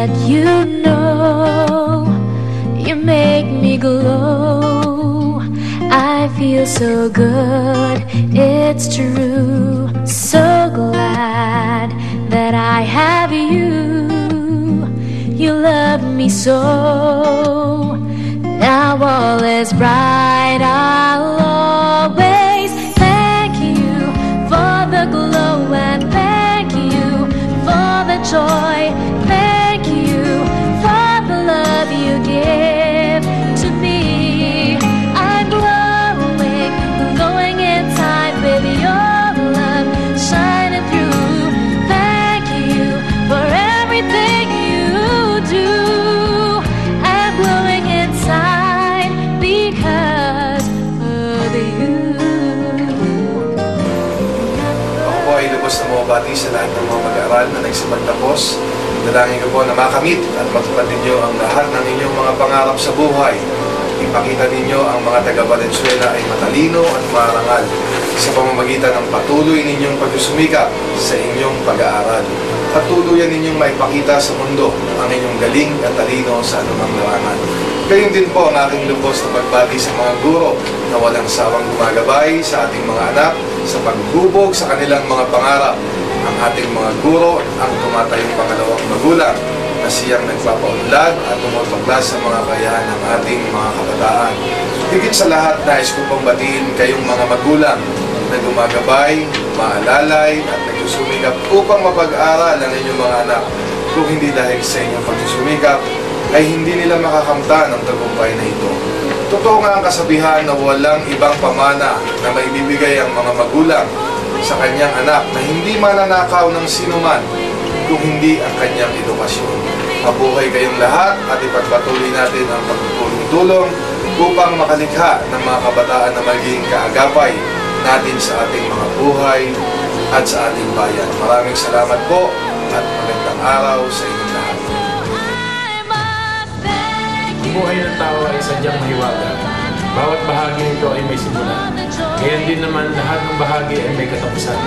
that you know. You make me glow. I feel so good, it's true. So glad that I have you. You love me so. Now all is bright, I'll always thank you for the glow, and thank you for the joy. Thank you for the love you give to me. I'm glowing, glowing inside with your love shining through. Thank you for everything you do. I'm glowing inside because of you. Ako po ay lubos na bumabati sa lahat ng mga mag-aaral na nagsipagtapos. Dalangin ko po na makamit at matupad ninyo ang lahat ng inyong mga pangarap sa buhay. Ipakita ninyo ang mga taga-Valenzuela ay matalino at marangal sa pamamagitan ng patuloy ninyong pagsusumikap sa inyong pag-aaral. At tuluyan ninyong maipakita sa mundo ang inyong galing at talino sa anumang larangan. Gayon din po ang aking lubos na pagbati sa mga guro na walang sawang gumagabay sa ating mga anak sa paghubog sa kanilang mga pangarap. Ang ating mga guro ang tumatayong pangalawang magulang na siyang nagpapaunlad at tumutuklas sa mga kakayahan ng ating mga kabataan. Higit sa lahat, nais ko pong batiin kayong mga magulang na gumagabay, maalalay at nagsusumikap upang mapag-aral ang inyong mga anak. Kung hindi dahil sa inyong pagsusumikap, ay hindi nila makakamtan ang tagumpay na ito. Totoo nga ang kasabihan na walang ibang pamana na maibibigay ang mga magulang sa kanyang anak na hindi mananakaw ng sinuman kung hindi ang kanyang edukasyon. Mabuhay kayong lahat at ipagpatuloy natin ang pagtulong-tulong upang makalikha ng mga kabataan na magiging kaagapay natin sa ating mga buhay at sa ating bayan. Maraming salamat po at magandang araw sa inyong lahat. Ang buhay ng tao ay sadyang mahiwaga. Bawat bahagi nito ay may simula. Kaya din naman lahat ng bahagi ay may katapusan.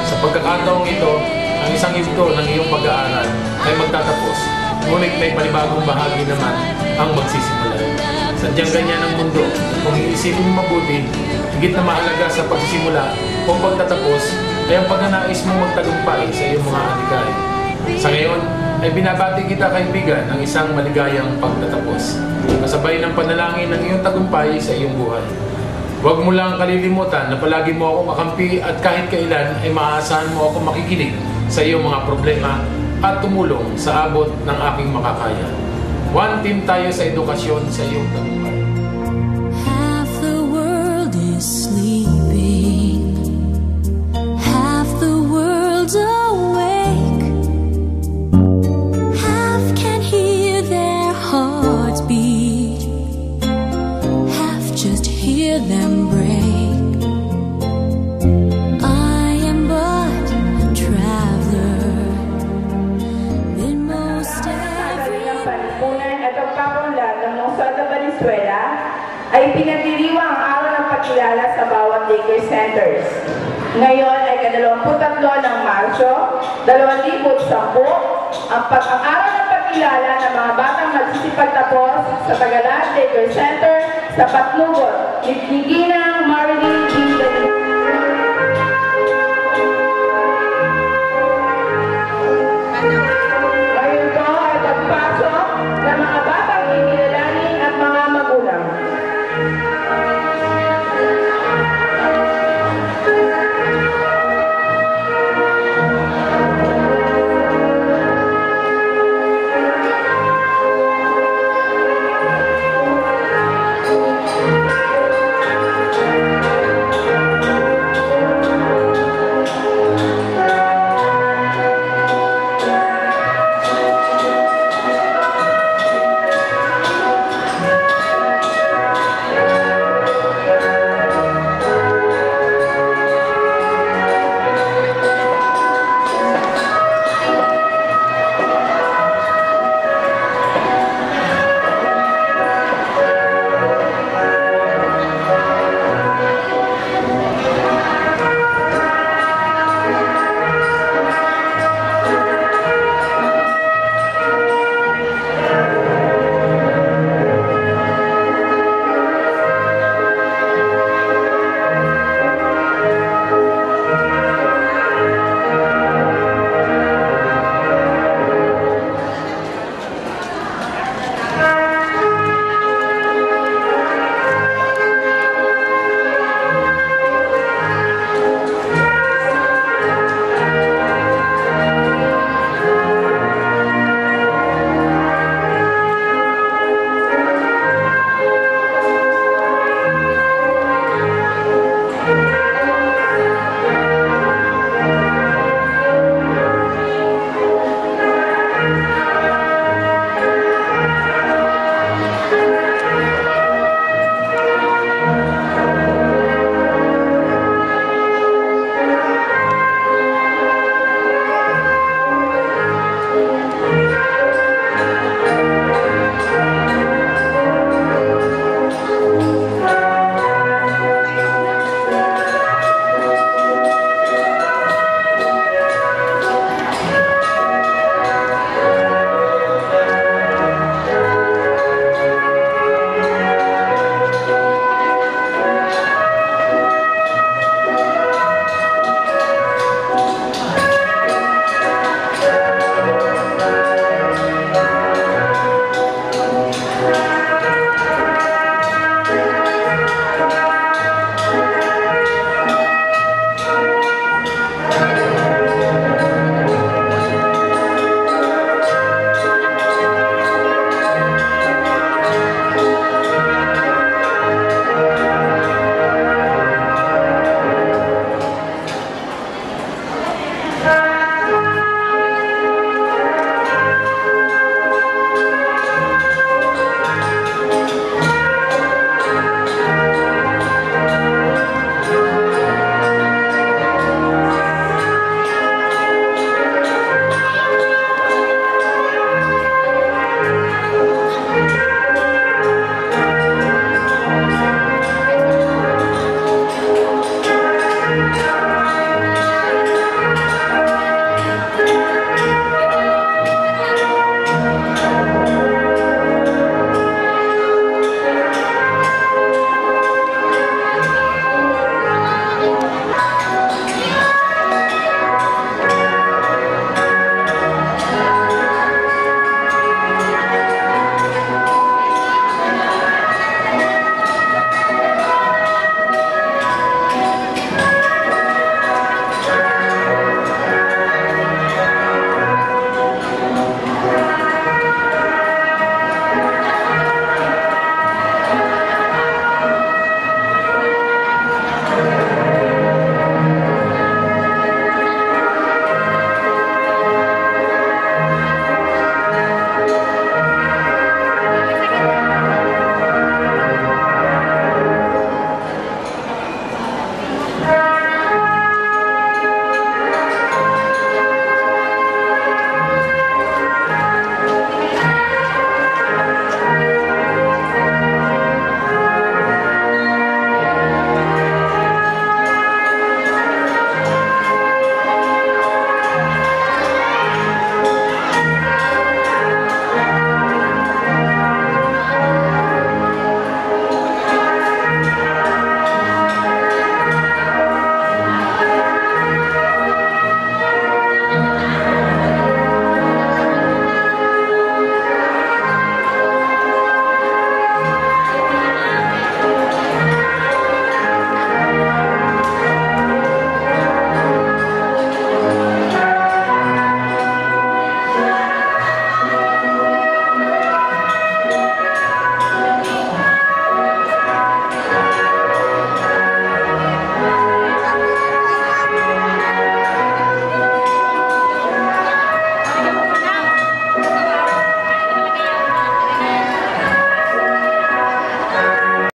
Sa pagkakataong ito, ang isang yugto ng iyong pag-aaral ay magtatapos. Ngunit may panibagong bahagi naman ang magsisimula. Sadyang ganyan ang mundo. Kung iisipin mo mabuti, higit na mahalaga sa pagsisimula o pagtatapos ay ang pagnanais mong magtagumpay sa iyong mga adhikain. Sa ngayon, ay binabati kita kaibigan ng isang maligayang pagtatapos. Kasabay ng panalangin ng iyong tagumpay sa iyong buhay. Huwag mo lang kalilimutan na palagi mo akong kakampi at kahit kailan ay maaasahan mo akong makikinig sa iyong mga problema at tumulong sa abot ng aking makakaya. One team tayo sa edukasyon sa iyong tagumpay. Half the world is sleeping, half the world's awake, half can hear their hearts beat, half just hear them break. I am but a traveler in most every at ang paunlad ng lungsod ng Valenzuela ay pinagdiriwang ang araw ng pagkilala sa bawat daycare centers. Ngayon ay ka-23 ng Marso, 2010, ang araw ng pagkilala ng mga batang magsisipagtapos sa Tagalan Daycare Center sa Patnugot, Ginang Marilyn